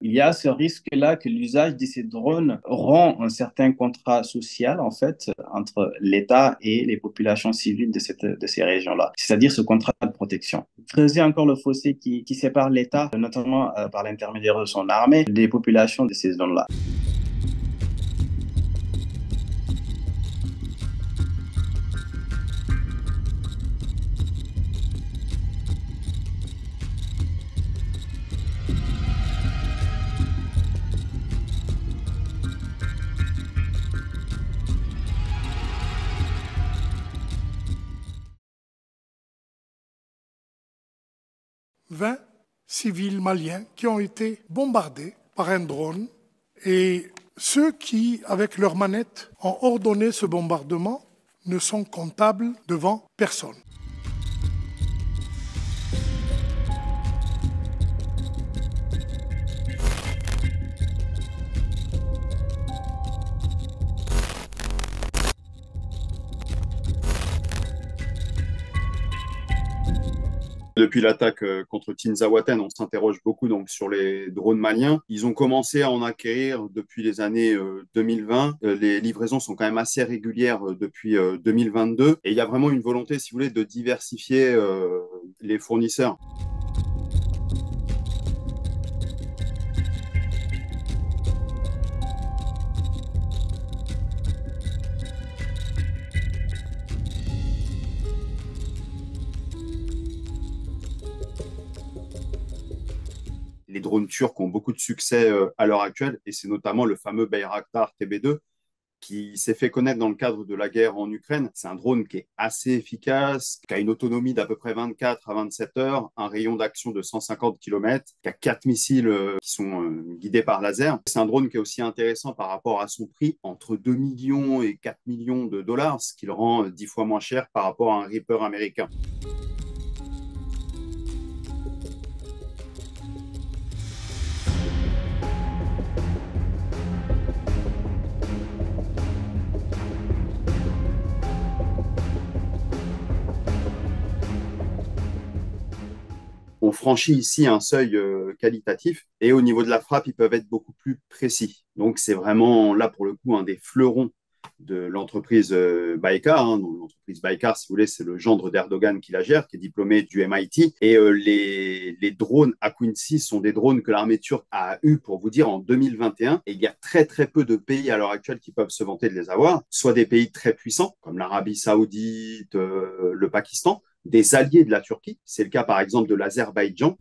il y a ce risque-là que l'usage de ces drones rompt un certain contrat social, en fait, entre l'État et les populations civiles de ces régions-là, c'est-à-dire ce contrat de protection. Creuser encore le fossé qui sépare l'État, notamment par l'intermédiaire de son armée, des populations de ces zones-là. 20 civils maliens qui ont été bombardés par un drone et ceux qui, avec leurs manettes, ont ordonné ce bombardement ne sont comptables devant personne. Depuis l'attaque contre Tinzaouaten, on s'interroge beaucoup donc sur les drones maliens. Ils ont commencé à en acquérir depuis les années 2020. Les livraisons sont quand même assez régulières depuis 2022. Et il y a vraiment une volonté, si vous voulez, de diversifier les fournisseurs. Les drones turcs ont beaucoup de succès à l'heure actuelle, et c'est notamment le fameux Bayraktar TB2 qui s'est fait connaître dans le cadre de la guerre en Ukraine. C'est un drone qui est assez efficace, qui a une autonomie d'à peu près 24 à 27 heures, un rayon d'action de 150 km, qui a 4 missiles qui sont guidés par laser. C'est un drone qui est aussi intéressant par rapport à son prix, entre 2 millions et 4 millions de dollars, ce qui le rend 10 fois moins cher par rapport à un Reaper américain. On franchit ici un seuil qualitatif et au niveau de la frappe, ils peuvent être beaucoup plus précis. Donc, c'est vraiment là, pour le coup, un des fleurons de l'entreprise Baykar. Donc, l'entreprise Baykar, si vous voulez, c'est le gendre d'Erdogan qui la gère, qui est diplômé du MIT. Et les drones à Quincy sont des drones que l'armée turque a eu, pour vous dire, en 2021. Et il y a très, très peu de pays à l'heure actuelle qui peuvent se vanter de les avoir, soit des pays très puissants, comme l'Arabie Saoudite, le Pakistan, des alliés de la Turquie. C'est le cas, par exemple, de l'Azerbaïdjan.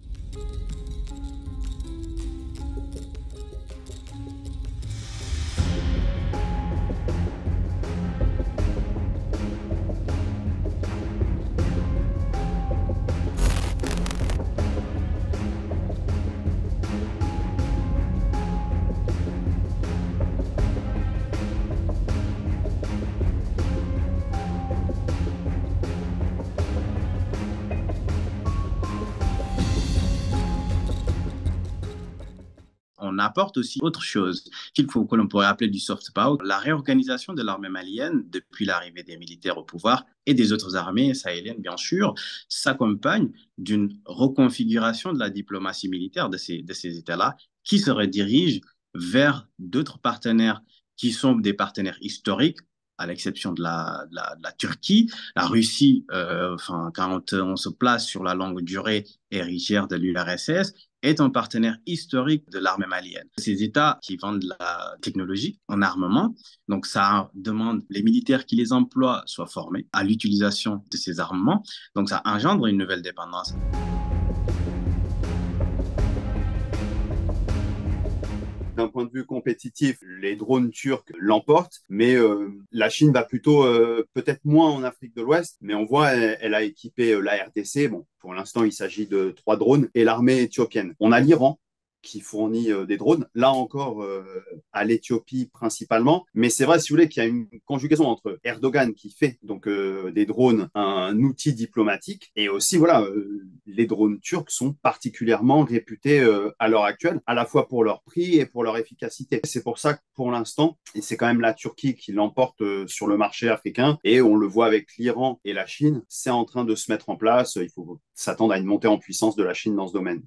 On apporte aussi autre chose que l'on pourrait appeler du soft power, la réorganisation de l'armée malienne depuis l'arrivée des militaires au pouvoir et des autres armées sahéliennes, bien sûr, s'accompagne d'une reconfiguration de la diplomatie militaire de ces États-là qui se redirigent vers d'autres partenaires qui sont des partenaires historiques, à l'exception de la Turquie. La Russie, quand on se place sur la longue durée, héritière de l'URSS, est un partenaire historique de l'armée malienne. Ces États qui vendent de la technologie en armement, donc ça demande les militaires qui les emploient soient formés à l'utilisation de ces armements, donc ça engendre une nouvelle dépendance. D'un point de vue compétitif, les drones turcs l'emportent, mais la Chine va plutôt, peut-être moins en Afrique de l'Ouest, mais on voit, elle a équipé la RDC. Bon, pour l'instant, il s'agit de 3 drones, et l'armée éthiopienne. On a l'Iran qui fournit des drones, là encore à l'Éthiopie principalement. Mais c'est vrai, si vous voulez, qu'il y a une conjugaison entre Erdogan qui fait donc des drones un outil diplomatique, et aussi, voilà, les drones turcs sont particulièrement réputés à l'heure actuelle, à la fois pour leur prix et pour leur efficacité. C'est pour ça que pour l'instant, et c'est quand même la Turquie qui l'emporte sur le marché africain, et on le voit avec l'Iran et la Chine, c'est en train de se mettre en place. Il faut s'attendre à une montée en puissance de la Chine dans ce domaine.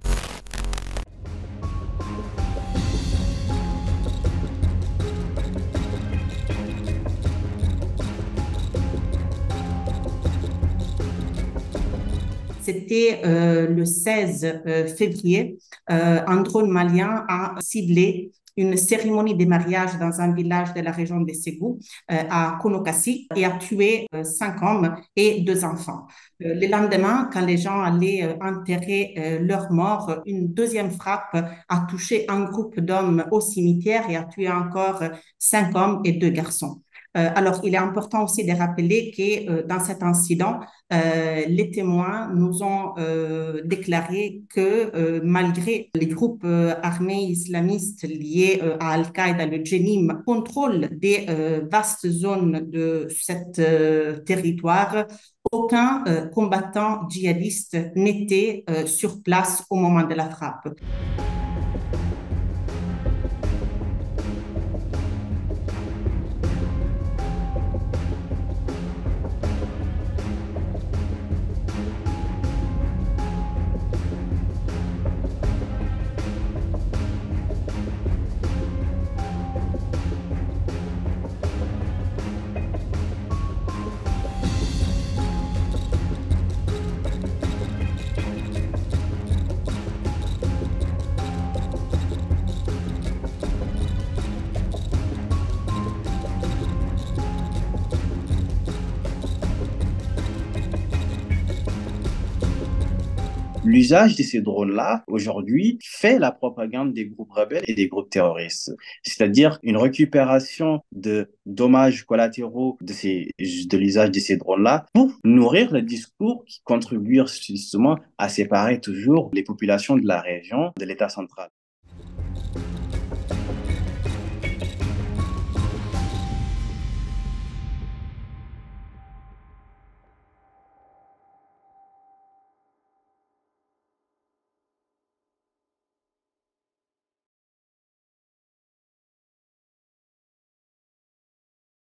C'était le 16 février. Un drone malien a ciblé une cérémonie de mariage dans un village de la région de Ségou, à Konokasi, et a tué 5 hommes et 2 enfants. Le lendemain, quand les gens allaient enterrer leurs morts, une deuxième frappe a touché un groupe d'hommes au cimetière et a tué encore 5 hommes et 2 garçons. Alors, il est important aussi de rappeler que dans cet incident, les témoins nous ont déclaré que malgré les groupes armés islamistes liés à Al-Qaïda, le Jenim, contrôle des vastes zones de ce territoire, aucun combattant djihadiste n'était sur place au moment de la frappe. L'usage de ces drones-là, aujourd'hui, fait la propagande des groupes rebelles et des groupes terroristes. C'est-à-dire une récupération de dommages collatéraux de l'usage de ces drones-là pour nourrir le discours qui contribue justement à séparer toujours les populations de la région de l'État central.